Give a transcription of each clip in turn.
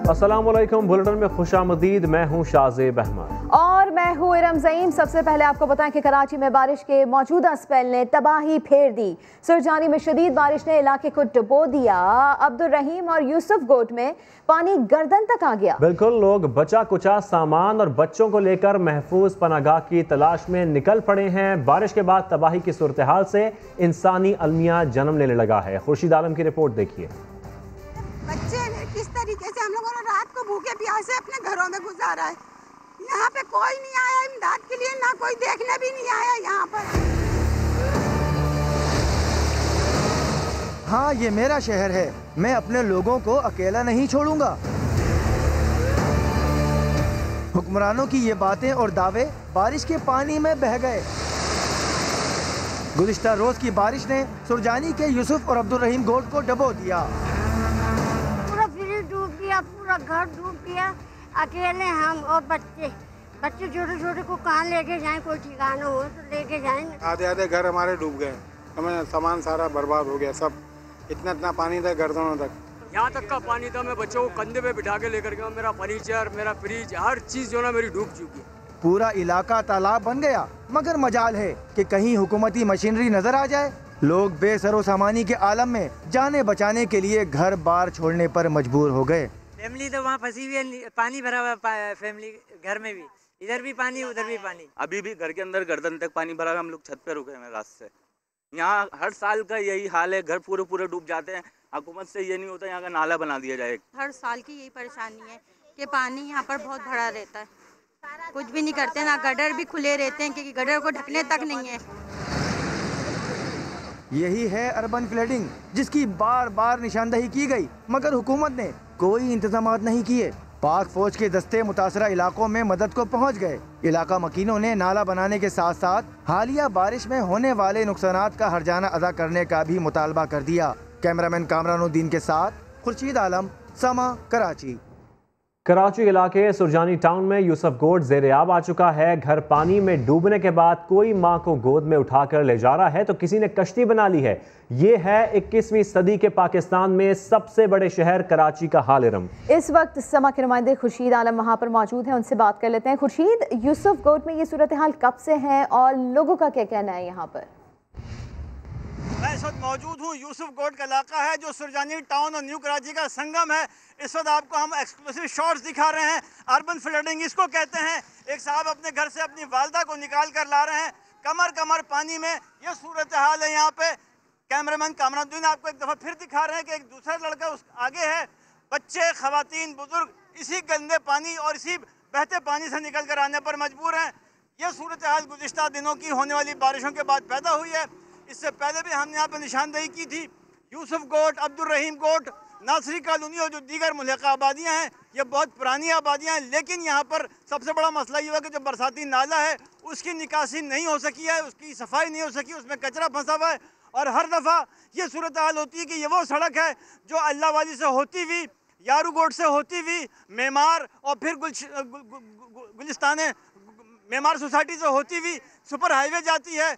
अस्सलाम वालेकुम, बुलेटिन में खुशामदीद। मैं हूँ शाज़ेब अहमद और मैं हूँ इरम ज़ईम। सबसे पहले आपको बताएं कि कराची में बारिश के मौजूदा स्पेल ने तबाही फेर दी। सुरजानी में शदीद बारिश ने इलाके को डुबो दिया। अब्दुल रहीम और यूसुफ गोट में पानी गर्दन तक आ गया। बिल्कुल, लोग बचा कुचा सामान और बच्चों को लेकर महफूज पनागाह की तलाश में निकल पड़े हैं। बारिश के बाद तबाही की सूरत हाल से इंसानी अलमिया जन्म लेने लगा है। खुर्शीद आलम की रिपोर्ट देखिए। बच्चे ने किस तरीके से हम लोगों ने रात को भूखे प्यासे अपने घरों में गुजारा है। यहाँ पे कोई नहीं आया इमदाद के लिए, ना कोई देखने भी नहीं आया यहाँ पर। हाँ, ये मेरा शहर है, मैं अपने लोगों को अकेला नहीं छोड़ूंगा। हुक्मरानों की ये बातें और दावे बारिश के पानी में बह गए। गुज़िश्ता रोज की बारिश ने सुरजानी के यूसुफ और अब्दुल रहीम गोट को डुबो दिया। डूब गया, पूरा घर डूब गया। अकेले हम और बच्चे छोटे छोटे को कहाँ लेके जाएं, कोई ठिकाना हो तो लेके जाएं। आधे आधे घर हमारे डूब गए, हमें सामान सारा बर्बाद हो गया सब। इतना पानी था गर्दनों तक, यहाँ तक का पानी था। मैं बच्चों को कंधे पे बिठा के लेकर गया। मेरा फर्नीचर, मेरा फ्रिज, हर चीज जो ना मेरी डूब चुकी है। पूरा इलाका तालाब बन गया, मगर मजाल है कि कहीं हुकूमती मशीनरी नजर आ जाए। लोग बेसरो सामानी के आलम में जाने बचाने के लिए घर बार छोड़ने पर मजबूर हो गए। फैमिली तो वहाँ फंसी हुई है, पानी भरा हुआ है। फैमिली घर में भी, इधर भी पानी उधर भी पानी। अभी भी घर के अंदर गर्दन तक पानी भरा है। हम लोग छत पे रुके हैं रात से। यहाँ हर साल का यही हाल है, घर पूरे डूब जाते हैं। हुकूमत से ये नहीं होता यहाँ का नाला बना दिया जाए। हर साल की यही परेशानी है कि पानी यहाँ पर बहुत भरा रहता है, कुछ भी नहीं करते ना। गटर भी खुले रहते हैं क्योंकि गटर को ढकने तक नहीं है। यही है अर्बन फ्लडिंग, जिसकी बार बार निशानदही की गई, मगर हुकूमत ने कोई इंतजाम नहीं किए। पाक फौज के दस्ते मुतासरा इलाकों में मदद को पहुंच गए। इलाका मकीनों ने नाला बनाने के साथ साथ हालिया बारिश में होने वाले नुकसानात का हर्जाना अदा करने का भी मुतालबा कर दिया। कैमरामैन कामरानुद्दीन के साथ खुर्शीद आलम, समा, कराची। कराची इलाके सुरजानी टाउन में यूसुफ गोट ज़ेर-ए-आब आ चुका है। घर पानी में डूबने के बाद कोई मां को गोद में उठाकर ले जा रहा है तो किसी ने कश्ती बना ली है। ये है 21वीं सदी के पाकिस्तान में सबसे बड़े शहर कराची का हाल। इरम, इस वक्त समा के नुमाइंदे खुर्शीद आलम वहां पर मौजूद हैं, उनसे बात कर लेते हैं। खुर्शीद, यूसुफ गोट में ये सूरत हाल कब से है और लोगों का क्या कहना है यहाँ पर? मैं इस वक्त मौजूद हूँ यूसुफ गोट का इलाका है जो सुरजानी टाउन और न्यू कराची का संगम है। इस वक्त आपको हम एक्सक्लूसिव शॉट्स दिखा रहे हैं। अर्बन फ्लडिंग इसको कहते हैं। एक साहब अपने घर से अपनी वालदा को निकाल कर ला रहे हैं, कमर पानी में। ये सूरत हाल है यहाँ पे। कैमरामैन कामरानुद्दीन आपको एक दफ़ा फिर दिखा रहे हैं कि एक दूसरा लड़का उस आगे है। बच्चे, खवातीन, बुजुर्ग इसी गंदे पानी और इसी बहते पानी से निकल कर आने पर मजबूर हैं। ये सूरत हाल गुज़िश्ता दिनों की होने वाली बारिशों के बाद पैदा हुई है। इससे पहले भी हमने यहाँ पर निशानदेही की थी। यूसुफ गोट, अब्दुल रहीम गोट, नासरी कॉलोनी और जो दीगर मुल्हका आबादियाँ हैं, ये बहुत पुरानी आबादियाँ हैं। लेकिन यहाँ पर सबसे बड़ा मसला ये हुआ कि जो बरसाती नाला है उसकी निकासी नहीं हो सकी है, उसकी सफाई नहीं हो सकी, उसमें कचरा फंसा हुआ है। और हर दफ़ा ये सूरत हाल होती है कि ये वो सड़क है जो अल्लाह वाली से होती हुई, यारू गोट से होती हुई, मेमार और फिर गुलिस्तान मेमार सोसाइटी से होती हुई सुपर हाईवे जाती है।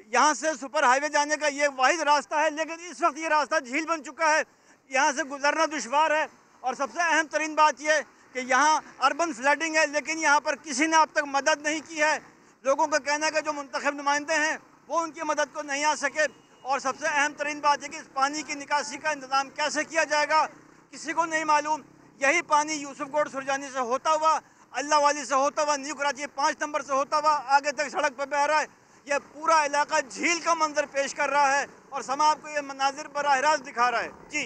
यहाँ से सुपर हाईवे जाने का ये वाहिद रास्ता है, लेकिन इस वक्त ये रास्ता झील बन चुका है। यहाँ से गुजरना दुश्वार है। और सबसे अहम तरीन बात यह कि यहाँ अर्बन फ्लडिंग है, लेकिन यहाँ पर किसी ने अब तक मदद नहीं की है। लोगों का कहना है कि जो मुंतखब नुमाइंदे हैं वो उनकी मदद को नहीं आ सके। और सबसे अहम तरीन बात है कि इस पानी की निकासी का इंतज़ाम कैसे किया जाएगा किसी को नहीं मालूम। यही पानी यूसुफ गोट सुरजानी से होता हुआ, अल्लाह वाली से होता हुआ, न्यू कराची 5 नंबर से होता हुआ आगे तक सड़क पर बह रहा है। यह पूरा इलाका झील का मंजर पेश कर रहा है और समा आपको ये मनाजिर बराह रास्त दिखा रहा है। जी,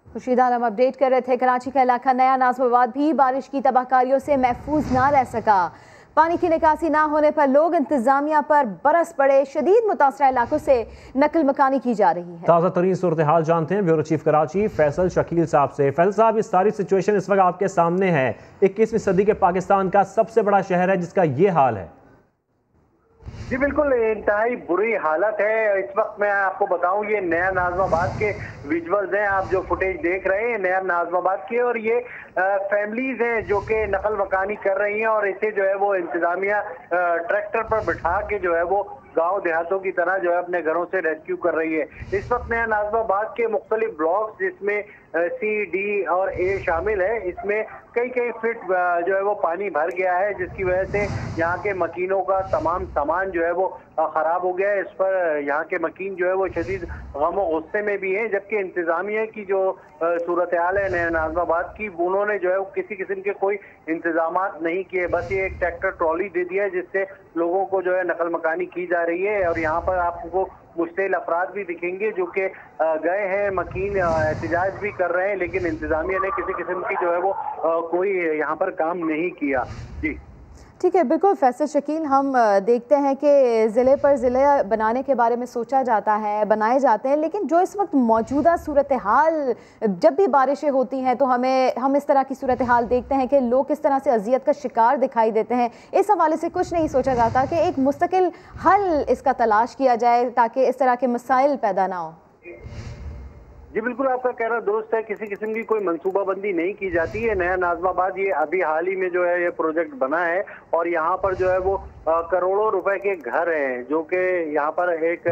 खुर्शीद आलम अपडेट कर रहे थे। कराची का इलाका नया नाज़िमाबाद भी बारिश की तबाहकारियों से महफूज ना रह सका। पानी की निकासी ना होने पर लोग इंतजामिया पर बरस पड़े। शदीद मुतासरा इलाकों से नकल मकानी की जा रही है। ताज़ा तरीन सूरत हाल जानते हैं ब्यूरो चीफ कराची फैसल शकील साहब से। फैसल साहब, इस सारी सिचुएशन इस वक्त आपके सामने है। 21वीं सदी के पाकिस्तान का सबसे बड़ा शहर है जिसका ये हाल है। जी बिल्कुल, इंतहाई बुरी हालत है। इस वक्त मैं आपको बताऊं, ये नया नाज़िमाबाद के विजुअल्स हैं, आप जो फुटेज देख रहे हैं नया नाज़िमाबाद के। और ये फैमिलीज हैं जो कि नकल मकानी कर रही हैं और इसे जो है वो इंतजामिया ट्रैक्टर पर बिठा के जो है वो गांव देहातों की तरह जो है अपने घरों से रेस्क्यू कर रही है। इस वक्त नया नाज़िमाबाद के मुख्तलिफ ब्लॉक्स जिसमें सी, डी और ए शामिल है, इसमें कई फीट जो है वो पानी भर गया है, जिसकी वजह से यहाँ के मकीनों का तमाम सामान जो है वो खराब हो गया है। इस पर यहाँ के मकीन जो है वो शदीद गम और गुस्से में भी हैं, जबकि इंतजामिया की जो सूरत हाल है नया नाज़िमाबाद की, उन्होंने जो है वो किसी किस्म के कोई इंतजाम नहीं किए। बस ये एक ट्रैक्टर ट्रॉली दे दिया है जिससे लोगों को जो है नकल मकानी की जा रही है। और यहाँ पर आपको मुश्तिल अफराद भी दिखेंगे जो कि गए हैं, मकीन एहतजाज भी कर रहे हैं, लेकिन इंतजामिया ने किसी किस्म की जो है वो कोई यहाँ पर काम नहीं किया। जी ठीक है, बिल्कुल फैसल शकील, हम देखते हैं कि ज़िले पर ज़िले बनाने के बारे में सोचा जाता है, बनाए जाते हैं, लेकिन जो इस वक्त मौजूदा सूरत हाल, जब भी बारिशें होती हैं तो हम इस तरह की सूरत हाल देखते हैं कि लोग किस तरह से अजियत का शिकार दिखाई देते हैं। इस हवाले से कुछ नहीं सोचा जाता कि एक मुस्तकिल हल इसका तलाश किया जाए ताकि इस तरह के मसाइल पैदा ना हो। जी बिल्कुल, आपका कहना दुरुस्त है, किसी किस्म की कोई मंसूबाबंदी नहीं की जाती है। नया नाज़िमाबाद ये अभी हाल ही में जो है ये प्रोजेक्ट बना है और यहाँ पर जो है वो करोड़ों रुपए के घर हैं, जो कि यहाँ पर एक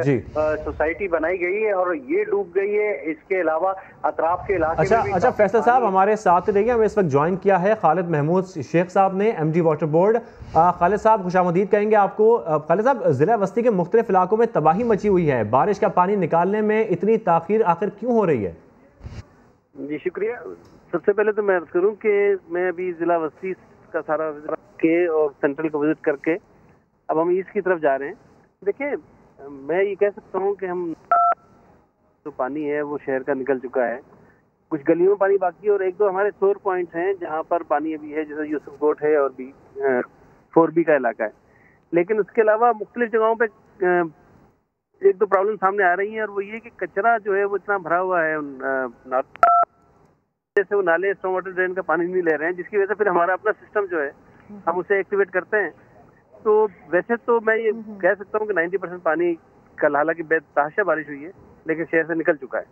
सोसाइटी बनाई गई है और ये डूब गई है। इसके अलावा अतराफ के इलाके अच्छा फैसल साहब हमारे साथ रहिए। हमें इस वक्त ज्वाइन किया है खालिद महमूद शेख साहब ने, MD वाटर बोर्ड। खालिद साहब खुशामदीद कहेंगे आपको। खालिद साहब, ज़िला वस्ती के मुख्तलिफ इलाकों में तबाही मची हुई है, बारिश का पानी निकालने में इतनी ताखीर आखिर क्यों हो रही है? जी शुक्रिया। सबसे पहले तो मैं अर्ज करूँ कि मैं अभी ज़िला वस्ती का सारा के और सेंट्रल को विजिट करके अब हम ईस्ट की तरफ जा रहे हैं। देखिए, मैं ये कह सकता हूँ कि हम जो पानी है वो शहर का निकल चुका है, कुछ गलियों में पानी बाकी है और एक दो हमारे सोर पॉइंट्स हैं जहाँ पर पानी अभी है, जैसे यूसुफ गोट है और भी 4B का इलाका है। लेकिन उसके अलावा मुख्तलिफ जगहों पे एक दो प्रॉब्लम सामने आ रही हैं और वो ये कि कचरा जो है वो इतना भरा हुआ है, जैसे वो नाले स्टॉर्म वाटर ड्रेन का पानी नहीं ले रहे हैं, जिसकी वजह से फिर हमारा अपना सिस्टम जो है हम उसे एक्टिवेट करते हैं। तो वैसे तो मैं ये कह सकता हूँ कि 90% पानी कल, हालांकि बेतहाशा बारिश हुई है, लेकिन शहर से निकल चुका है।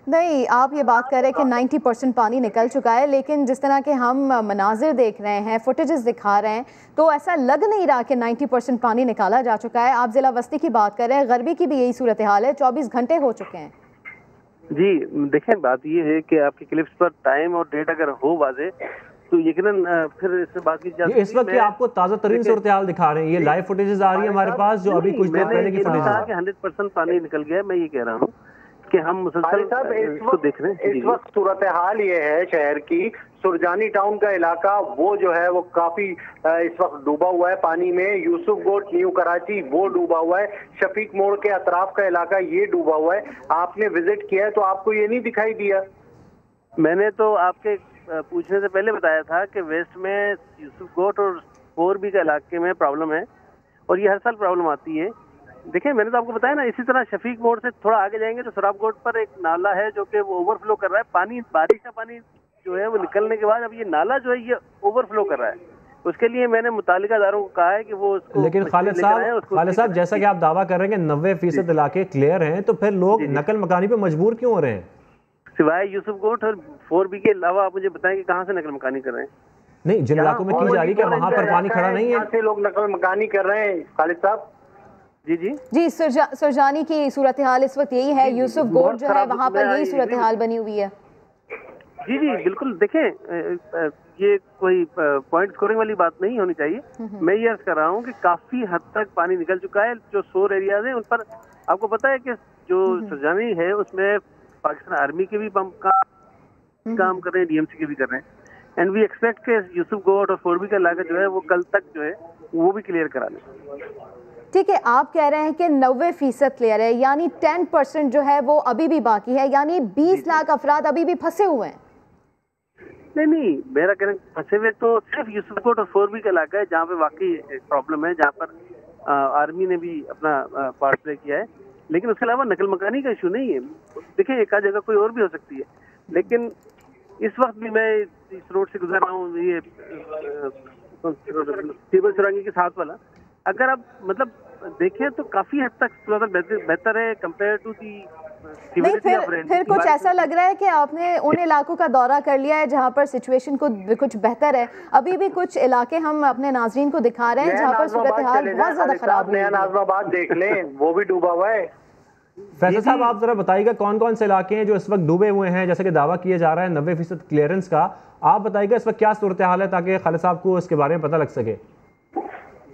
नहीं, आप ये बात कर रहे हैं कि 90% पानी निकल चुका है, लेकिन जिस तरह के हम मनाजिर देख रहे हैं, फुटेजेस दिखा रहे हैं, तो ऐसा लग नहीं रहा कि 90% पानी निकाला जा चुका है। आप ज़िला वस्ती की बात कर रहे हैं, गरबी की भी यही सूरत हाल है, 24 घंटे हो चुके हैं। जी देखें, बात ये है कि आपकी क्लिप्स पर टाइम और डेट अगर हो वाजे तो यकीनन फिर इससे बात की जाती है। इस वक्त आपको ताज़ा तरीन सूरत हाल दिखा रहे हैं, ये लाइव फुटेजेस आ रही है हमारे पास, जो अभी कुछ देर पहले की फुटेज है। 100% पानी निकल गया है। मैं ये कह रहा हूँ कि हम मुसलसल इसको देख रहे हैं। इस वक्त सूरत हाल ये है शहर की, सुरजानी टाउन का इलाका वो जो है वो काफी इस वक्त डूबा हुआ है पानी में। यूसुफ गोट, न्यू कराची वो डूबा हुआ है। शफीक मोड़ के अतराफ का इलाका ये डूबा हुआ है। आपने विजिट किया है तो आपको ये नहीं दिखाई दिया? मैंने तो आपके पूछने से पहले बताया था कि वेस्ट में यूसुफ गोट और 4B का इलाके में प्रॉब्लम है और ये हर साल प्रॉब्लम आती है। देखिए, मैंने तो आपको बताया ना, इसी तरह शफीक मोड़ से थोड़ा आगे जाएंगे तो सराब गोट पर एक नाला है जो कि वो ओवरफ्लो कर रहा है। पानी, बारिश का पानी जो है वो निकलने के बाद अब ये नाला जो है ये ओवरफ्लो कर रहा है। उसके लिए मैंने मुतालिका इदारों को कहा है कि वो उसको, लेकिन खालिद साहब जैसा कि आप दावा कर रहे हैं कि 90% इलाके क्लियर हैं, तो फिर लोग नकल मकानी पे मजबूर क्यों हो रहे हैं? सिवाय यूसुफ गोट और 4B के अलावा आप मुझे बताएं कि कहाँ से नकल मकानी कर रहे हैं? नहीं, जिन इलाकों में की जा रही है वहाँ पर पानी खड़ा नहीं है, से लोग नकल मकानी कर रहे हैं। खालिद साहब जी सुरजानी की सूरत हाल इस वक्त यही है, यूसुफ गोट जो है वहाँ पर यही सूरत हाल बनी हुई है। जी बिल्कुल। देखें, ये कोई पॉइंट स्कोरिंग वाली बात नहीं होनी चाहिए। मैं ये अर्ज कर रहा हूँ कि काफी हद तक पानी निकल चुका है। जो सोर एरियाज हैं उन पर आपको पता है कि जो सुरजानी है उसमें पाकिस्तान आर्मी के भी पंप काम कर रहे हैं, DMC के भी कर रहे हैं। एंड वी एक्सपेक्ट के यूसुफ गोट और 4B का इलाका जो है वो कल तक जो है वो भी क्लियर करा लें। ठीक है, आप कह रहे हैं कि 90% क्लियर है, यानी 10% जो है वो अभी भी बाकी है, यानी 20 लाख अफराद अभी भी फंसे हुए हैं। नहीं, मेरा कहना फंसे हुए तो सिर्फ यूसुफ कोट और 4B का इलाका है जहाँ पे वाकई प्रॉब्लम है, जहाँ पर आर्मी ने भी अपना पार्ट प्ले किया है। लेकिन उसके अलावा नकल मकानी का इशू नहीं है। देखिए, एक आध जगह कोई और भी हो सकती है, लेकिन इस वक्त भी मैं इस रोड से गुजर रहा हूँ, ये टेबल सुरंगी के साथ वाला, अगर आप मतलब देखें तो काफी हद तक बेहतर है कंपेयर टू दी नहीं, फिर कुछ ऐसा लग रहा है कि आपने उन इलाकों का दौरा कर लिया है जहां पर सिचुएशन कुछ बेहतर है। अभी भी कुछ इलाके हम अपने नाजरीन को दिखा रहे हैं जहां पर सूरत हाल बहुत ज्यादा खराब है। नया नाज़िमाबाद देख लें, वो भी डूबा हुआ है। फैसल साहब, आप जरा बताइएगा कौन कौन से इलाके हैं जो इस वक्त डूबे हुए हैं, जैसे कि दावा किया जा रहा है 90% क्लियरेंस का। आप बताइएगा इस वक्त क्या सूरत हाल है, ताकि खालिद साहब को इसके बारे में पता लग सके।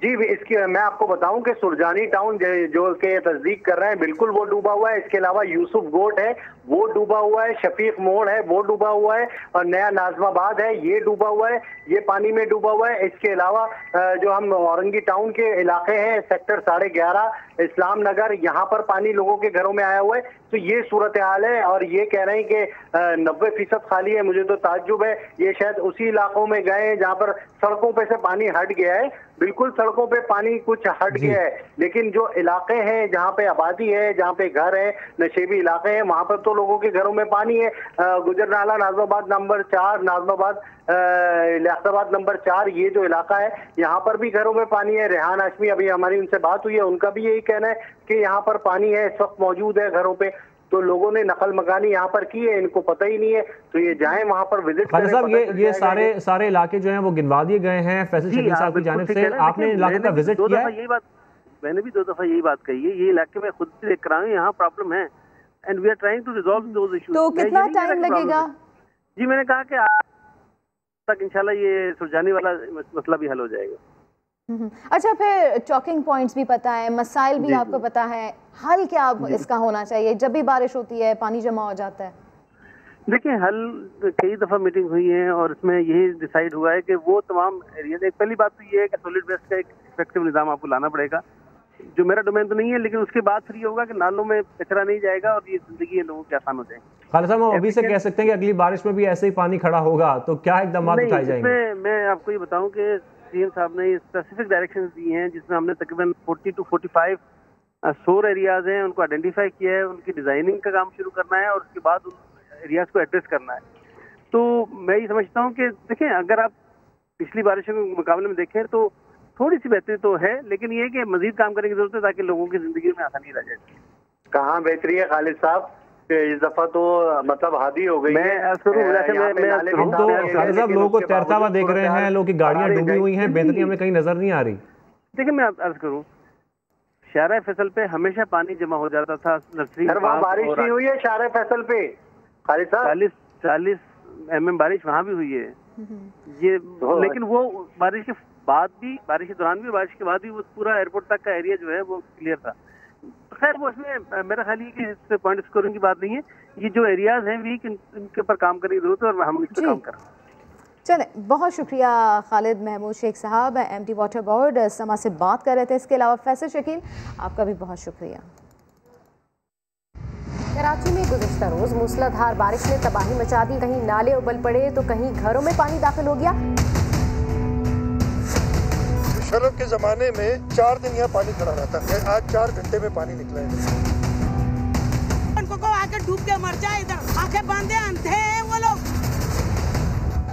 जी, इसकी मैं आपको बताऊं कि सुरजानी टाउन जो के तस्दीक कर रहे हैं, बिल्कुल वो डूबा हुआ है। इसके अलावा यूसुफ गोट है, वो डूबा हुआ है। शफीक मोड़ है, वो डूबा हुआ है। और नया नाज़िमाबाद है, ये डूबा हुआ है, ये पानी में डूबा हुआ है। इसके अलावा जो हम औरंगी टाउन के इलाके हैं, सेक्टर 11.5 इस्लाम नगर, यहाँ पर पानी लोगों के घरों में आया हुआ है। तो ये सूरत हाल है। और ये कह रहे हैं कि 90% खाली है। मुझे तो ताज्जुब है, ये शायद उसी इलाकों में गए हैं जहाँ पर सड़कों पे से पानी हट गया है। बिल्कुल सड़कों पे पानी कुछ हट गया है, लेकिन जो इलाके हैं जहाँ पे आबादी है, जहाँ पे घर है, नशेबी इलाके हैं, वहाँ पर तो लोगों के घरों में पानी है। गुजरनाला नाज़िमाबाद नंबर 4, नाज़िमाबाद लियाकताबाद नंबर 4, ये जो इलाका है यहाँ पर भी घरों में पानी है। रेहान हाशमी, अभी हमारी उनसे बात हुई है, उनका भी यही कहना है कि यहाँ पर पानी है, इस वक्त मौजूद है घरों पे। तो लोगों ने नकल मकानी यहाँ पर की है, इनको पता ही नहीं है, तो ये जाएं वहाँ पर विजिट करें। साहब, ये सारे इलाके जो हैं वो गिनवा दिए गए हैं फैसल शकील साहब की जानिब से। आपने इलाके का विजिट किया है? यही बात मैंने भी 2 दफा यही बात कही है। ये इलाके में खुद से देख कर आए, यहाँ प्रॉब्लम है and we are trying to resolve those issues. तो कितना टाइम लगेगा? जी, मैंने कहा कि आज तक इंशाल्लाह ये सुरजानी वाला मसला भी हल हो जाएगा। अच्छा, फिर टॉकिंग पॉइंट्स भी पता है, मसाइल भी आपको पता है, हल क्या इसका होना चाहिए जब भी बारिश होती है, पानी जमा हो जाता है? देखिए, हल कई दफ़ा मीटिंग हुई है और इसमें यही डिसाइड हुआ है कि वो तमाम एरिया, एक पहली बात तो ये है कि सॉलिड वेस्ट का एक इफेक्टिव निज़ाम आपको लाना पड़ेगा, जो मेरा डोमेन तो नहीं है, लेकिन उसके बाद फिर ये होगा कि नालों में कचरा नहीं जाएगा और ये जिंदगी लोगों की आसान हो जाएगी। खालिद साहब, हम अभी से कह सकते हैं कि अगली बारिश में भी ऐसे ही पानी खड़ा होगा, तो क्या इक़दाम उठाए जाएंगे? मैं आपको ये बताऊँ कि सीएम साहब ने स्पेसिफिक डायरेक्शन दी हैं, जिसमें हमने तकरीबन 40 to 45 सोर एरियाज हैं, उनको आइडेंटिफाई किया है, उनकी डिजाइनिंग का काम शुरू करना है और उसके बाद उन एरियाज को एड्रेस करना है। तो मैं ये समझता हूँ कि देखें, अगर आप पिछली बारिशों के मुकाबले में देखें तो थोड़ी सी बेहतरी तो है, लेकिन ये है कि मजीद काम करने की जरूरत है ताकि लोगों की जिंदगी में आसानी रह जाए। कहाँ बेहतरी है खालिद साहब? इस दफा तो मतलब हादी हो गई है। हम तो खालिद साहब लोगों को तैरता हुआ देख रहे हैं, लोगों की गाड़ियां डूबी हुई हैं, बेहतरी हमें कहीं नजर नहीं आ रही। देखिए, मैं अर्ज करूँ, शारा फैसल पे हमेशा पानी जमा हो जाता था। नर्सरी बारिश नहीं हुई है शारा फैसल पे खालिद साहब? 40 mm बारिश वहाँ भी हुई है ये, लेकिन वो बारिश के बाद भी, बारिश के दौरान भी, बारिश के बाद भी वो पूरा एयरपोर्ट तक का एरिया जो है वो क्लियर था। खैर, वो इसमें मेरा ख्याल है कि इससे पॉइंट स्कोरिंग की बात नहीं है, ये जो एरियाज हैं वीक, इनके ऊपर काम करने की जरूरत है और हम इस पर काम कर रहे हैं। चले, बहुत शुक्रिया खालिद महमूद शेख साहब, एमडी वाटर बोर्ड समा से बात कर रहे थे। इसके अलावा फैसल शकील, आपका भी बहुत शुक्रिया। कराची में गुज़िश्ता रोज मूसलाधार बारिश ने तबाही मचा दी, कहीं नाले उबल पड़े तो कहीं घरों में पानी दाखिल हो गया। मुशर्रफ के जमाने में 4 दिन यहाँ पानी खड़ा रहता है, आज 4 घंटे में पानी निकला है। उनको आके डूब के मर जाए, इधर आंखें बांधे अंधे हैं वो लोग।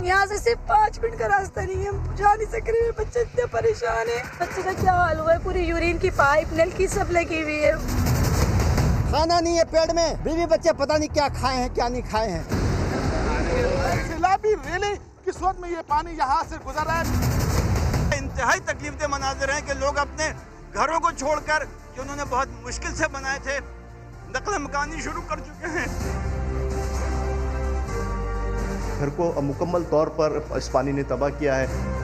यहाँ से सिर्फ 5 मिनट का रास्ता नहीं है, हम जा नहीं सक रहे, बच्चे इतने परेशान है। बच्चे का क्या हाल हुआ है, पूरी यूरिन की पाइप, नल की सब लगी हुई है, खाना नहीं है पेट में, बीवी बच्चे पता नहीं क्या खाए हैं क्या नहीं खाए हैं। किस वक्त में ये पानी यहाँ से गुजर रहा है, इंतहाई तकलीफ मनाजिर हैं कि लोग अपने घरों को छोड़कर, जो उन्होंने बहुत मुश्किल से बनाए थे, नकल मकानी शुरू कर चुके हैं। घर को मुकम्मल तौर पर इस पानी ने तबाह किया है।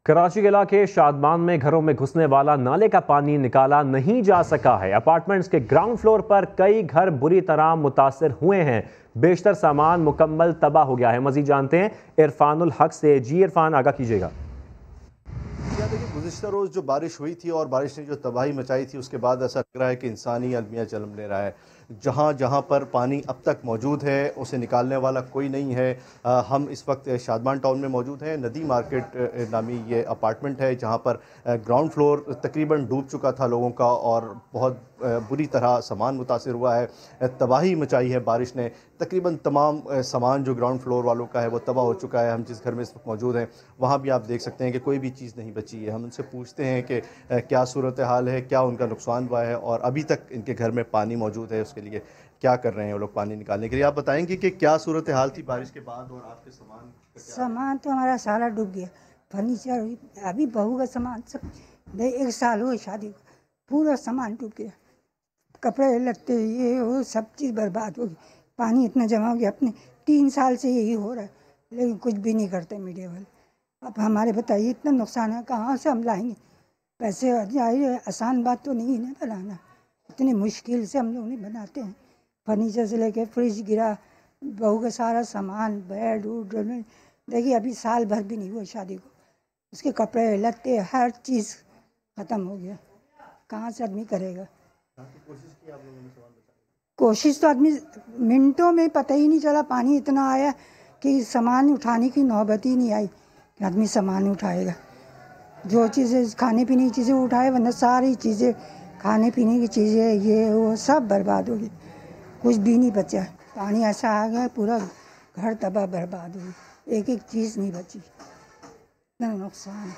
कराची के इलाके शादमान में घरों में घुसने वाला नाले का पानी निकाला नहीं जा सका है। अपार्टमेंट्स के ग्राउंड फ्लोर पर कई घर बुरी तरह मुतासर हुए हैं, बेशतर सामान मुकम्मल तबाह हो गया है। मजीद जानते हैं इरफानुल हक से। जी इरफान, आगाह कीजिएगा। देखिए, गुज़िश्ता रोज़ जो बारिश हुई थी और बारिश ने जो तबाही मचाई थी, उसके बाद ऐसा लग रहा है कि इंसानी अलमिया जन्म ले रहा है। जहाँ जहाँ पर पानी अब तक मौजूद है उसे निकालने वाला कोई नहीं है। हम इस वक्त शादमान टाउन में मौजूद हैं। नदी मार्केट नामी ये अपार्टमेंट है जहाँ पर ग्राउंड फ्लोर तकरीबन डूब चुका था लोगों का और बहुत बुरी तरह सामान मुतासिर हुआ है। तबाही मचाई है बारिश ने। तकरीबन तमाम सामान जो ग्राउंड फ्लोर वालों का है वो तबाह हो चुका है। हम जिस घर में इस वक्त मौजूद हैं वहाँ भी आप देख सकते हैं कि कोई भी चीज़ नहीं बची है। हम उनसे पूछते हैं कि क्या सूरत हाल है, क्या उनका नुकसान हुआ है और अभी तक इनके घर में पानी मौजूद है, उसके लिए क्या कर रहे हैं वो लोग पानी निकालने के लिए। आप बताएंगे कि क्या सूरत हाल थी बारिश के बाद और आपके सामान तो हमारा सारा डूब गया। फर्नीचर, अभी बहू का सामान सब 1 साल हुआ शादी को, पूरा सामान डूब गया। कपड़े लगते ये वो सब चीज़ बर्बाद हो गई। पानी इतना जमा हो गया। अपने 3 साल से यही हो रहा है लेकिन कुछ भी नहीं करते मीडिया वाले। अब हमारे बताइए इतना नुकसान है, कहाँ से हम लाएंगे पैसे? आसान बात तो नहीं है ना बनाना, इतनी मुश्किल से हम लोग नहीं बनाते हैं। फर्नीचर से लेके फ्रिज गिरा, बहू का सारा सामान, बेड वुड, देखिए अभी साल भर भी नहीं हुआ शादी को, उसके कपड़े लत्ते हर चीज़ ख़त्म हो गया। कहाँ से आदमी करेगा? कोशिश तो आदमी मिनटों में, पता ही नहीं चला पानी इतना आया कि सामान उठाने की नौबत ही नहीं आई कि आदमी सामान उठाएगा। जो चीज़ें खाने पीने की चीज़ें उठाए, वरना सारी चीज़ें खाने पीने की चीज़ें ये वो सब बर्बाद हो गई, कुछ भी नहीं बचा। पानी ऐसा आ गया पूरा घर तबाह बर्बाद हो गई, एक चीज़ नहीं बची, इतना नुकसान।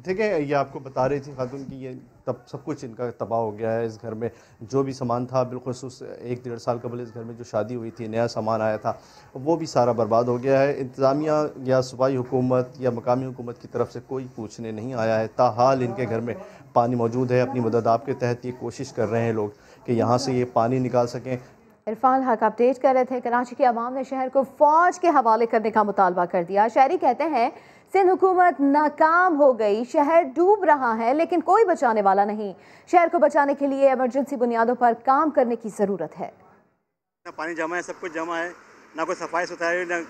ठीक है, ये आपको बता रही थी खातून कि ये तब सब कुछ इनका तबाह हो गया है। इस घर में जो भी सामान था, बिलखुसूस 1-1.5 साल कबल इस घर में जो शादी हुई थी, नया सामान आया था, वो भी सारा बर्बाद हो गया है। इंतज़ामिया या सूबाई हुकूमत या मकामी हुकूमत की तरफ से कोई पूछने नहीं आया है। ताहाल इनके घर में पानी मौजूद है। अपनी मदद आपके तहत ये कोशिश कर रहे हैं लोग कि यहाँ से ये पानी निकाल सकें। इरफान हक अपडेट कर रहे थे। कराची के अवाम ने शहर को फौज के हवाले करने का मुतालबा कर दिया। शहरी कहते हैं सिंध हुकूमत नाकाम हो गई, शहर डूब रहा है लेकिन कोई बचाने वाला नहीं। शहर को बचाने के लिए इमरजेंसी बुनियादों पर काम करने की ज़रूरत है। पानी जमा है, सब कुछ जमा है, ना कोई सफाई सुथराई, ना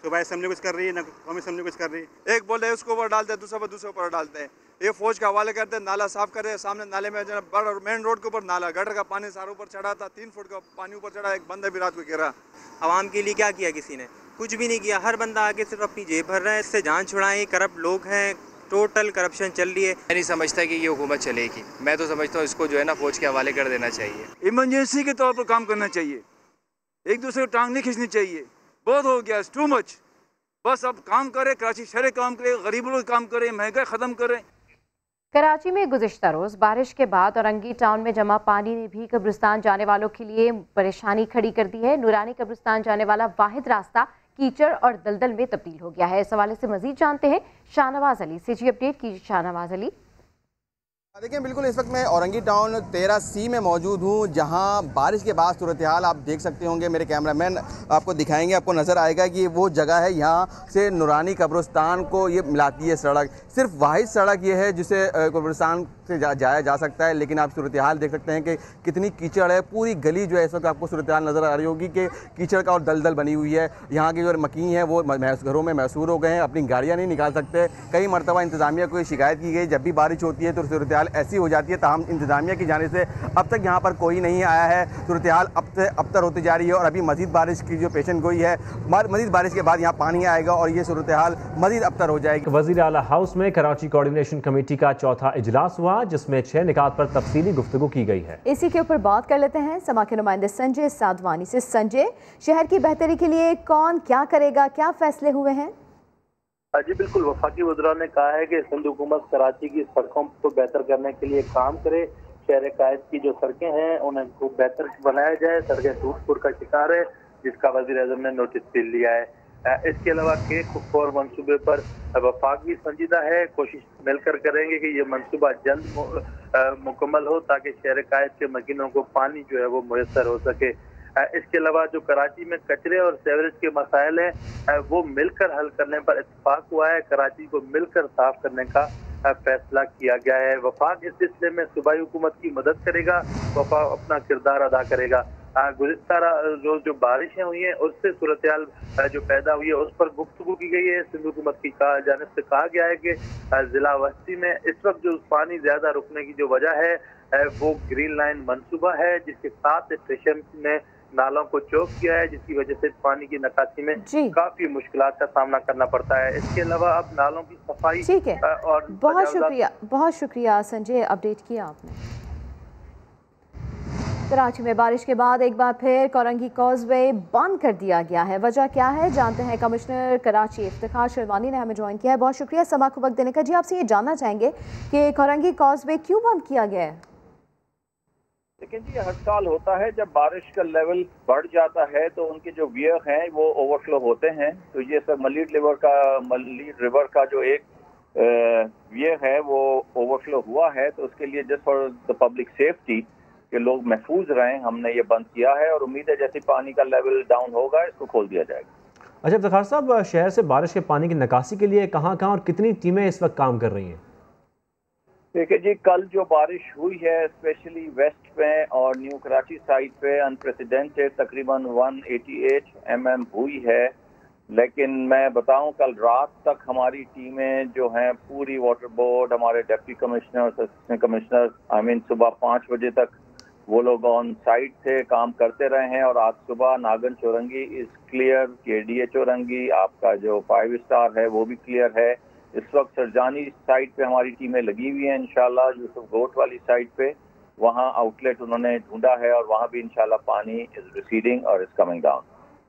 सूबाई असेंबली कुछ कर रही है, ना कौमी असेंबली कुछ कर रही है। एक बोल रहे उसको ऊपर डालते हैं, दूसरे ऊपर डालते हैं। ये फौज के हवाले करते हैं, नाला साफ करे। सामने नाले में जो बड़ा मेन रोड के ऊपर नाला, गटर का पानी सारा ऊपर चढ़ा था, 3 फुट का पानी ऊपर चढ़ा। एक बंदा भी रात को गिरा। आवाम के लिए क्या किया किसी ने? कुछ भी नहीं किया। हर बंदा आके सिर्फ अपनी जेब भर रहा है। इससे जान छुड़ाएं, करप्ट लोग हैं, टोटल करप्शन चल रही है। मैं नहीं समझता कि ये हुकूमत चलेगी। मैं तो समझता हूँ इसको जो है ना फौज के हवाले कर देना चाहिए। इमरजेंसी के तौर पर काम करना चाहिए, एक दूसरे को टांग नहीं खींचनी चाहिए। बहुत हो गया, टू मच। बस अब काम करे, कराची शहर काम करे, गरीब लोग काम करे, महंगाई ख़त्म करें। कराची में गुज़िश्ता रोज़ बारिश के बाद औरंगी टाउन में जमा पानी ने भी कब्रिस्तान जाने वालों के लिए परेशानी खड़ी कर दी है। नूरानी कब्रिस्तान जाने वाला वाहिद रास्ता कीचड़ और दलदल में तब्दील हो गया है। इस हवाले से मजीद जानते हैं शाहनवाज अली से। जी अपडेट की शाहनवाज अली। देखिए बिल्कुल इस वक्त मैं औरंगी टाउन 13C में मौजूद हूँ, जहाँ बारिश के बाद सूरत हाल आप देख सकते होंगे। मेरे कैमरामैन आपको दिखाएंगे, आपको नज़र आएगा कि वो जगह है, यहाँ से नूरानी कब्रिस्तान को ये मिलाती है सड़क। सिर्फ वाहिद सड़क ये है जिसे कब्रिस्तान से जाया जा सकता है, लेकिन आप सूरत हाल देख सकते हैं कि कितनी कीचड़ है। पूरी गली जो है इस वक्त आपको सूरत हाल नज़र आ रही होगी कि कीचड़ का और दलदल बनी हुई है। यहाँ के जो मकीन हैं वो घरों में महसूर हो गए हैं, अपनी गाड़ियाँ नहीं निकाल सकते। कई मरतबा इंतज़ामिया को शिकायत की गई, जब भी बारिश होती है तो सूरत हाल ऐसी हो जाती है। ताहम इंतज़ामिया की जाने से अब तक यहाँ पर कोई नहीं आया है। सूरत हाल अब से अबतर होती जा रही है और अभी मज़ीद बारिश की जो पेशन गोई है, मज़ीद बारिश के बाद यहाँ पानी आएगा और ये सूरत हाल मज़ीद अबतर हो जाएगी। वज़ीर आला हाउस में कराची कोऑर्डिनेशन कमेटी का चौथा इजलास हुआ, जिसमें 6 निकात पर तफसीली गुफ्तगू की गई है। इसी के ऊपर बात कर लेते हैं समा के नुमाइंदे संजय साधवानी से। संजय, शहर की बेहतरी के लिए कौन क्या करेगा, क्या फैसले हुए हैं? जी बिल्कुल, वफाकी वज़रा ने कहा है कि सिंध हुकूमत कराची की सड़कों को बेहतर करने के लिए काम करे। शहर कायद की जो सड़कें हैं उन्हें खूब बेहतर बनाया जाए। सड़कें टूट फूट का शिकार है, जिसका वज़ीर आज़म ने नोटिस भी लिया है। इसके अलावा के खुफोर मनसूबे पर वफाक भी संजीदा है। कोशिश मिलकर करेंगे कि ये मनसूबा जल्द मुकम्मल हो ताकि शहर कायद के मकीनों को पानी जो है वो मुयसर हो सके। इसके अलावा जो कराची में कचरे और सीवरेज के मसाइल हैं वो मिलकर हल करने पर इत्तेफाक हुआ है। कराची को मिलकर साफ करने का फैसला किया गया है। वफाक इस सिलसिले में सूबाई हुकूमत की मदद करेगा, वफाक अपना किरदार अदा करेगा। गुज़िश्ता रोज जो बारिशें हुई हैं उससे सूरत हाल जो पैदा हुई है उस पर गुफ्तगू की गई है। सिंध हुकूमत की जानिब से कहा गया है कि जिला वस्ती में इस वक्त जो पानी ज्यादा रुकने की जो वजह है वो ग्रीन लाइन मंसूबा है, जिसके साथ स्टेशन में नालों को चौक किया है, जिसकी वजह से पानी की निकासी में काफी मुश्किलात का सामना करना पड़ता है। इसके अलावा अब नालों की सफाई और बहुत शुक्रिया संजय, अपडेट किया आपने। कराची में बारिश के बाद एक बार फिर कोरंगी कॉजवे बंद कर दिया गया है। वजह क्या है जानते हैं। कमिश्नर कराची इफ्तिखार शेरवानी ने हमें ज्वाइन किया है। बहुत शुक्रिया समा को वक्त देने का। जी, आपसे ये जानना चाहेंगे कि कोरंगी कॉजवे क्यों बंद किया गया है? लेकिन जी हर साल होता है, जब बारिश का लेवल बढ़ जाता है तो उनके जो वियर हैं वो ओवरफ्लो होते हैं। तो ये सब मलीड रिवर का जो एक वियर है वो ओवरफ्लो हुआ है, तो उसके लिए just for the public safety कि लोग महफूज रहें हमने ये बंद किया है, और उम्मीद है जैसे पानी का लेवल डाउन होगा इसको खोल दिया जाएगा। अच्छा इफ्तिखार साहब, शहर से बारिश के पानी की निकासी के लिए कहाँ और कितनी टीमें इस वक्त काम कर रही हैं? देखिए जी, कल जो बारिश हुई है स्पेशली वेस्ट में और न्यू कराची साइड पे अनप्रेसिडेंटेड तकरीबन 188 mm हुई है। लेकिन मैं बताऊं कल रात तक हमारी टीमें जो हैं पूरी वाटर बोर्ड, हमारे डिप्टी कमिश्नर, असिस्टेंट कमिश्नर सुबह 5 बजे तक वो लोग ऑन साइट से काम करते रहे हैं। और आज सुबह नागन चौरंगी इज क्लियर, KDA चौरंगी आपका जो 5 स्टार है वो भी क्लियर है। इस वक्त सरजानी साइड पे हमारी टीमें लगी हुई हैं इंशाल्लाह। यूसुफ गोट वाली साइड पे वहाँ आउटलेट उन्होंने ढूंढा है और वहाँ भी इंशाल्लाह पानी इज रिसीडिंग और इज कमिंग डाउन।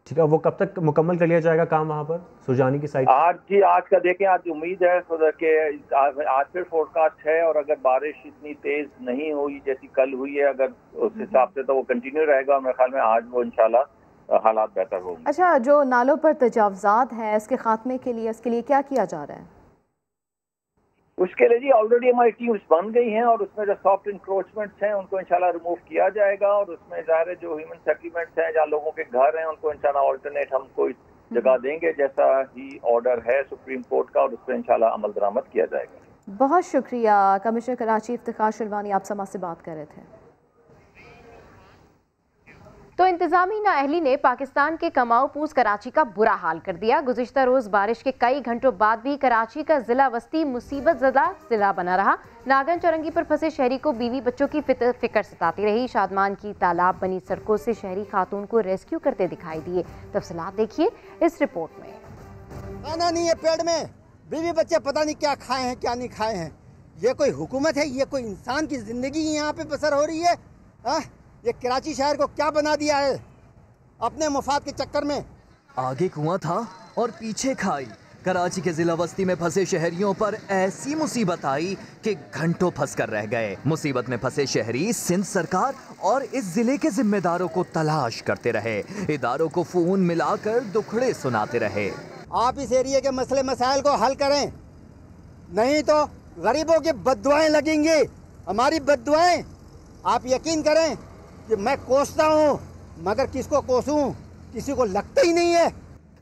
ठीक है, वो कब तक मुकम्मल कर लिया जाएगा काम वहाँ पर सुरजानी की साइड? आज का देखें, आज उम्मीद है कि आज फिर फोरकास्ट है, और अगर बारिश इतनी तेज नहीं हुई जैसी कल हुई है अगर उस हिसाब से तो वो कंटिन्यू रहेगा। मेरे ख्याल में आज वो इंशाल्लाह हालात बेहतर होंगे। अच्छा, जो नालों पर तजावजात हैं इसके खात्मे के लिए उसके लिए क्या किया जा रहा है? उसके लिए जी ऑलरेडी हमारी टीम्स बन गई हैं और उसमें जो सॉफ्ट इंक्रोचमेंट्स हैं उनको इंशाल्लाह रिमूव किया जाएगा, और उसमें ज़ाहिर जो ह्यूमन सेटलमेंट्स हैं जहाँ लोगों के घर हैं उनको इंशाल्लाह ऑल्टरनेट हम कोई जगह देंगे जैसा ही ऑर्डर है सुप्रीम कोर्ट का, और उस पर इंशाल्लाह अमल दरामद किया जाएगा। बहुत शुक्रिया। कमिश्नर कराची इफ्तिखार शेरवानी आप समा से बात कर रहे थे। तो इंतजामी नाअहली ने पाकिस्तान के कमाऊ पूस कराची का बुरा हाल कर दिया। गुज़िश्ता रोज़ बारिश के कई घंटों बाद भी कराची का जिला वस्ती मुसीबत ज़दा जिला बना रहा। नागन चौरंगी पर फंसे शहरी को बीवी बच्चों की फिक्र सताती रही। शादमान की तालाब बनी सड़कों से शहरी खातून को रेस्क्यू करते दिखाई दिए। तफसीलात देखिए इस रिपोर्ट में। खाना नहीं है पेट में, बीवी बच्चे पता नहीं क्या खाए हैं क्या नहीं खाए हैं। ये कोई हुकूमत है? ये कोई इंसान की जिंदगी यहाँ पे बसर हो रही है? ये कराची शहर को क्या बना दिया है अपने मुफाद के चक्कर में। आगे कुआं था और पीछे खाई। कराची के जिला वस्ती में फंसे शहरियों पर ऐसी मुसीबत आई कि घंटों फंस कर रह गए। मुसीबत में फंसे शहरी सिंध सरकार और इस जिले के जिम्मेदारों को तलाश करते रहे। इदारों को फोन मिलाकर दुखड़े सुनाते रहे। आप इस एरिया के मसले मसाइल को हल करें, नहीं तो गरीबों की बद्दुआएं लगेंगी, हमारी बद्दुआएं। आप यकीन करें कि मैं कोसता हूँ मगर किसको कोसूं किसी को लगता ही नहीं है।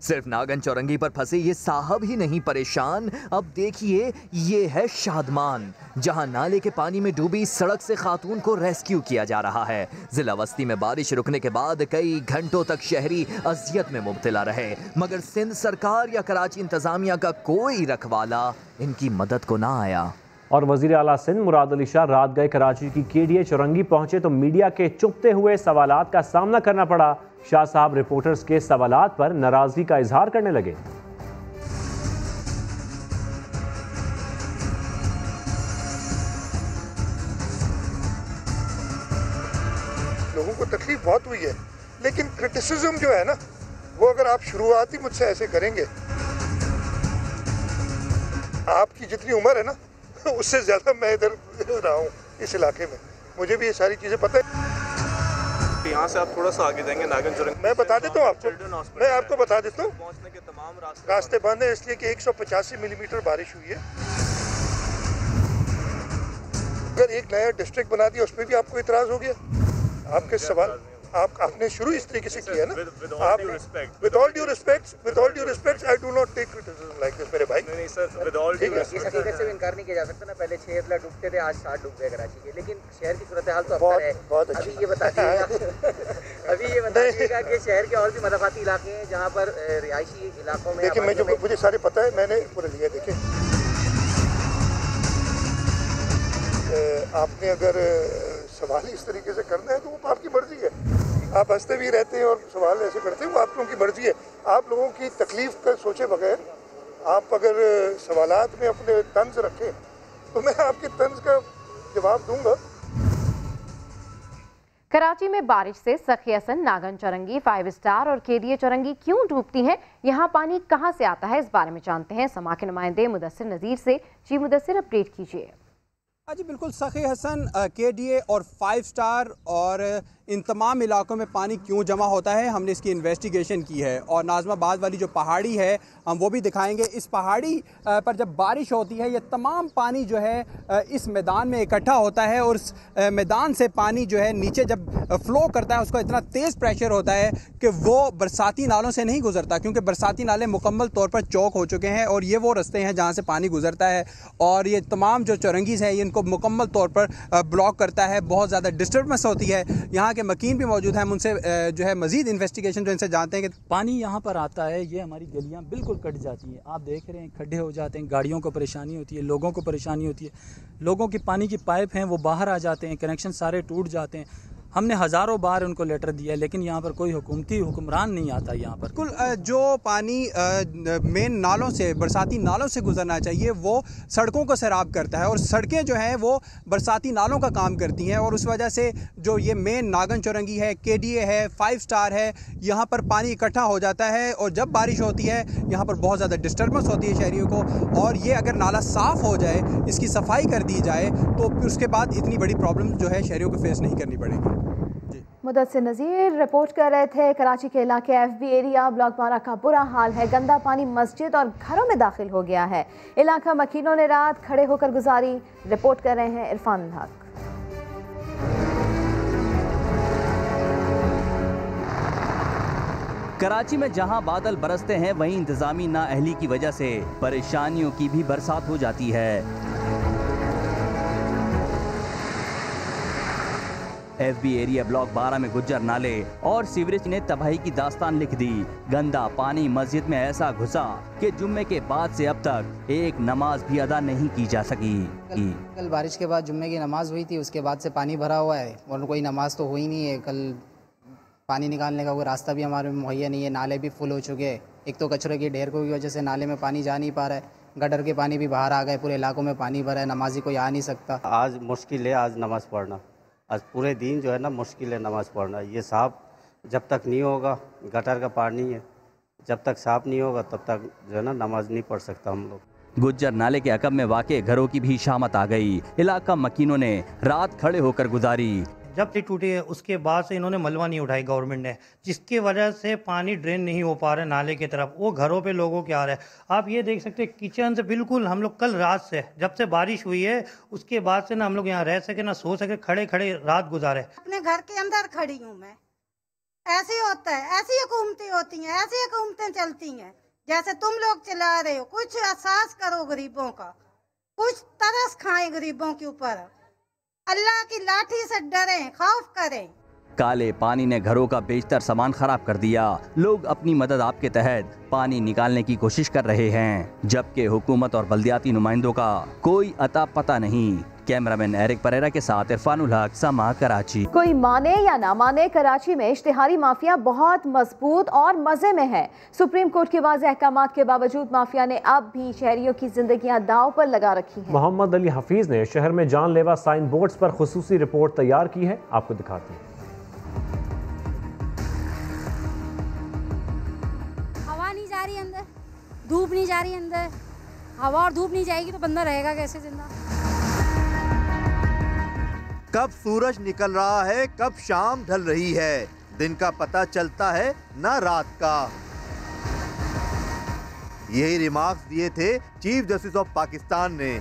सिर्फ नागन चौरंगी पर फंसे ये साहब ही नहीं परेशान, अब देखिए ये है शादमान, जहां नाले के पानी में डूबी सड़क से खातून को रेस्क्यू किया जा रहा है। जिला वस्ती में बारिश रुकने के बाद कई घंटों तक शहरी अजियत में मुब्तला रहे, मगर सिंध सरकार या कराची इंतजामिया का कोई रखवाला इनकी मदद को ना आया। और वज़ीर आला सिंध मुराद अली शाह रात गए कराची की KDA चौरंगी पहुंचे तो मीडिया के चुभते हुए सवालात का सामना करना पड़ा। शाह साहब रिपोर्टर्स के सवालात पर नाराजगी का इजहार करने लगे। लोगों को तकलीफ बहुत हुई है, लेकिन क्रिटिसिज्म जो है ना वो अगर आप शुरुआत ही मुझसे ऐसे करेंगे, आपकी जितनी उम्र है ना उससे ज्यादा मैं इधर रहा हूँ इस इलाके में, मुझे भी ये सारी चीजें पता है। यहाँ से आप थोड़ा सा आगे जाएंगे नागन चौरंगी, मैं बता देता हूँ आपको, मैं आपको बता देता हूँ। रास्ते बंद है इसलिए कि 185 मिलीमीटर बारिश हुई है। अगर एक नया डिस्ट्रिक्ट बना दिया उसमें भी आपको इतराज हो गया। आपके सवाल आपने शुरू इस तरीके से किया ना। आप with all due respect I do not take criticism like this मेरे भाई। नहीं sir, with all due respect इस हकीकत से इनकार नहीं किया जा सकता ना, पहले 6 अदला डूबते थे, आज 7 डूब गए कराची के, लेकिन शहर की सूरत हाल तो अब है। अभी ये बताइएगा कि शहर के और भी मदफाती इलाके हैं जहाँ पर रिहायशी इलाकों में। देखिए मुझे सारे पता है, मैंने पूरा लिया। देखिए आपने अगर सवाल इस तरीके से करना है तो वो आपकी मर्जी है। आप हंसते भी रहते हैं और सवाल ऐसे करते हैं, वो आप लोगों की मर्जी है। आप लोगों की तकलीफ का सोचे बगैर आप अगर सवालात में अपने तंज रखें तो मैं आपके तंज का जवाब दूंगा। कराची में बारिश से सखी हसन, नागन चौरंगी, 5 स्टार और केडीए चौरंगी क्यों डूबती हैं, यहाँ पानी कहाँ से आता है, इस बारे में जानते हैं समा के नुमाइंदे मुदस्सिर नज़ीर से। जी मुदस्सिर, अपडेट कीजिए। जी बिल्कुल, सखी हसन, केडीए और 5 स्टार और इन तमाम इलाकों में पानी क्यों जमा होता है, हमने इसकी इन्वेस्टिगेशन की है और नाज़माबाद वाली जो पहाड़ी है हम वो भी दिखाएंगे। इस पहाड़ी पर जब बारिश होती है ये तमाम पानी जो है इस मैदान में इकट्ठा होता है और इस मैदान से पानी जो है नीचे जब फ़्लो करता है उसका इतना तेज़ प्रेशर होता है कि वो बरसाती नालों से नहीं गुजरता, क्योंकि बरसाती नाले मुकम्मल तौर पर चौक हो चुके हैं और ये वो रास्ते हैं जहाँ से पानी गुजरता है और ये तमाम जो चौरंगीज़ हैं इनको मुकम्मल तौर पर ब्लॉक करता है। बहुत ज़्यादा डिस्टर्बेंस होती है। यहाँ के मकीन भी मौजूद हैं, हम उनसे जो है मजीद इन्वेस्टिगेशन जो इनसे जानते हैं कि पानी यहाँ पर आता है, ये हमारी गलियाँ बिल्कुल कट जाती हैं। आप देख रहे हैं खड्डे हो जाते हैं, गाड़ियों को परेशानी होती है, लोगों को परेशानी होती है। लोगों की पानी की पाइप हैं वो बाहर आ जाते हैं, कनेक्शन सारे टूट जाते हैं। हमने हज़ारों बार उनको लेटर दिया लेकिन यहाँ पर कोई हुकूमती हुक्मरान नहीं आता। यहाँ पर बिल्कुल जो पानी मेन नालों से, बरसाती नालों से गुजरना चाहिए वो सड़कों को सैराब करता है और सड़कें जो हैं वो बरसाती नालों का काम करती हैं और उस वजह से जो ये मेन नागन चौरंगी है, केडीए है, 5 स्टार है, यहाँ पर पानी इकट्ठा हो जाता है और जब बारिश होती है यहाँ पर बहुत ज़्यादा डिस्टर्बेंस होती है शहरियों को। और ये अगर नाला साफ़ हो जाए, इसकी सफाई कर दी जाए तो फिर उसके बाद इतनी बड़ी प्रॉब्लम जो है शहरियों को फेस नहीं करनी पड़ेगी। मुदस्सिर नज़ीर रिपोर्ट कर रहे थे। कराची के इलाके FB एरिया ब्लॉक 12 का बुरा हाल है, गंदा पानी मस्जिद और घरों में दाखिल हो गया है। इलाका मकीनों ने रात खड़े होकर गुजारी। रिपोर्ट कर रहे हैं इरफान हक। कराची में जहां बादल बरसते हैं वहीं इंतजामी नाअहली की वजह से परेशानियों की भी बरसात हो जाती है। FB एरिया ब्लॉक 12 में गुज्जर नाले और सीवरेज ने तबाही की दास्तान लिख दी। गंदा पानी मस्जिद में ऐसा घुसा कि जुम्मे के बाद से अब तक एक नमाज भी अदा नहीं की जा सकी। कल बारिश के बाद जुम्मे की नमाज हुई थी, उसके बाद से पानी भरा हुआ है और कोई नमाज तो हुई नहीं है। कल पानी निकालने का कोई रास्ता भी हमारे में मुहैया नहीं है, नाले भी फुल हो चुके हैं। एक तो कचरे की ढेर की वजह से नाले में पानी जा नहीं पा रहा है, गटर के पानी भी बाहर आ गए, पूरे इलाकों में पानी भरा है, नमाजी कोई आ नहीं सकता। आज मुश्किल है आज नमाज़ पढ़ना, आज पूरे दिन जो है ना मुश्किल है नमाज़ पढ़ना। ये साफ जब तक नहीं होगा, गटर का पानी है, जब तक साफ नहीं होगा तब तक जो है ना नमाज नहीं पढ़ सकता हम लोग। गुज्जर नाले के अकब में वाक़े घरों की भी शामत आ गई। इलाका मकीनों ने रात खड़े होकर गुजारी। जब से टूटी है उसके बाद से इन्होंने मलबा नहीं उठाई गवर्नमेंट ने, जिसकी वजह से पानी ड्रेन नहीं हो पा रहा है नाले की तरफ, वो घरों पे लोगों के आ रहा है। आप ये देख सकते हैं किचन से बिल्कुल हम लोग कल रात से जब से बारिश हुई है उसके बाद से ना हम लोग यहाँ रह सके ना सो सके, खड़े खड़े रात गुजारे। अपने घर के अंदर खड़ी हूँ मैं, ऐसे होता है, ऐसी हुकूमतें होती हैं, ऐसी हुकूमतें चलती हैं जैसे तुम लोग चला रहे हो। कुछ एहसास करो गरीबों का, कुछ तरस खाएं गरीबों के ऊपर, अल्लाह की लाठी से डरें, खौफ करें। काले पानी ने घरों का बेशतर सामान खराब कर दिया। लोग अपनी मदद आपके तहत पानी निकालने की कोशिश कर रहे हैं, जबकि हुकूमत और बल्दियाती नुमाइंदों का कोई अता पता नहीं। कैमरामैन एरिक परेरा के साथ इरफानुल हक, समा, कराची। कोई माने या ना माने, कराची में इश्तिहारी माफिया बहुत मजबूत और मजे में है। सुप्रीम कोर्ट के वाज़ेह अहकामात के बावजूद माफिया ने अब भी शहरियों की जिंदगियां दांव पर लगा रखी हैं। मोहम्मद अली हफीज ने शहर में जानलेवा साइन बोर्ड्स पर खुसूसी रिपोर्ट तैयार की है, आपको दिखाते हैं। हवा नहीं जा रही अंदर, धूप नहीं जा रही अंदर, हवा और धूप नहीं जाएगी तो बंदा रहेगा कैसे जिंदा। कब सूरज निकल रहा है, कब शाम ढल रही है, दिन का पता चलता है ना रात का। यही रिमार्क्स दिए थे चीफ जस्टिस ऑफ पाकिस्तान ने।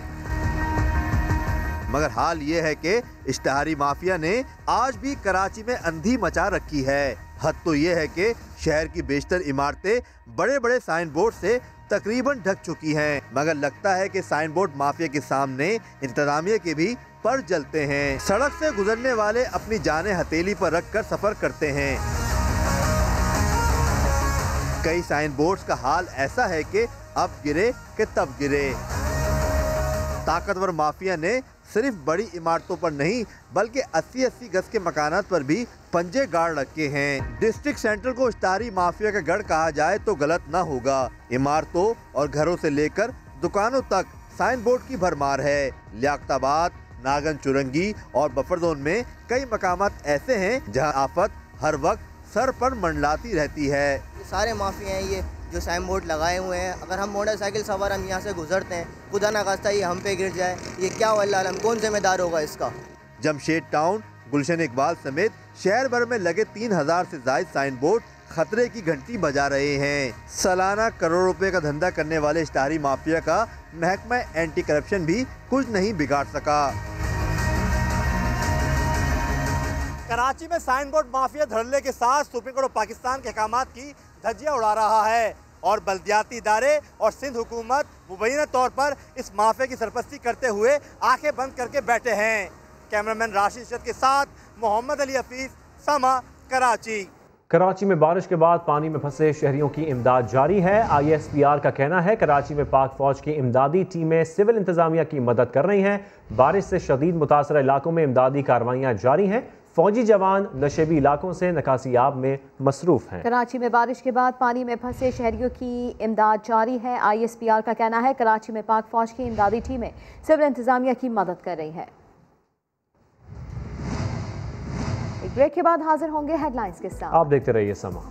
मगर हाल ये है कि इश्तिहारी माफिया ने आज भी कराची में अंधी मचा रखी है। हद तो ये है कि शहर की बेशतर इमारतें बड़े बड़े साइन बोर्ड से तकरीबन ढक चुकी हैं, मगर लगता है कि साइन बोर्ड माफिया के सामने इंतजामिया के भी पर जलते हैं। सड़क से गुजरने वाले अपनी जानें हथेली पर रखकर सफर करते हैं। कई साइन बोर्ड्स का हाल ऐसा है कि अब गिरे कि तब गिरे। ताकतवर माफिया ने सिर्फ बड़ी इमारतों पर नहीं बल्कि 80-80 गज के मकानात पर भी पंजे गाड़ रखे हैं। डिस्ट्रिक्ट सेंट्रल को इश्तिहारी माफिया का गढ़ कहा जाए तो गलत न होगा। इमारतों और घरों से लेकर दुकानों तक साइन बोर्ड की भरमार है। लियाकताबाद, नागन चुरंगी और बफर जोन में कई मकामात ऐसे हैं जहां आफत हर वक्त सर पर मंडलाती रहती है। ये सारे माफिया हैं, ये जो साइन बोर्ड लगाए हुए हैं। अगर हम मोटरसाइकिल सवार हम यहाँ से गुजरते हैं, खुदा ना खास्ता ये हम पे गिर जाए, ये क्या वल्लाह हम कौन जिम्मेदार होगा इसका। जमशेद टाउन, गुलशन इकबाल समेत शहर भर में लगे 3000 से ज्यादा साइन बोर्ड खतरे की घंटी बजा रहे हैं। सालाना करोड़ रुपए का धंधा करने वाले इश्तिहारी माफिया का महकमा एंटी करप्शन भी कुछ नहीं बिगाड़ सका। कराची में साइन बोर्ड माफिया धड़ल्ले के साथ सुप्रीम कोर्ट ऑफ पाकिस्तान के अहकामात की धज्जियां उड़ा रहा है और बल्दियाती इदारे और सिंध हुकूमत मुबैना तौर पर इस माफिया की सरपरस्ती करते हुए आंखें बंद करके बैठे हैं। कैमरामैन राशिद इशरत के साथ मोहम्मद अली हफीज, समा, कराची। कराची में बारिश के बाद पानी में फंसे शहरियों की इमदाद जारी है। ISPR का कहना है कराची में पाक फौज की इमदादी टीमें सिविल इंतजामिया की मदद कर रही हैं। बारिश से शदीद मुतासर इलाकों में इमदादी कार्रवाइयाँ जारी हैं। फौजी जवान नशेबी इलाकों से निकासियाब में मसरूफ हैं। कराची में बारिश के बाद पानी में फंसे शहरियों की इमदाद जारी है। ISPR का कहना है कराची में पाक फौज की इमदादी टीमें सिविल इंतजामिया की मदद कर रही है। एक ब्रेक के बाद हाजिर होंगे हेडलाइंस के साथ। आप देखते रहिए समा।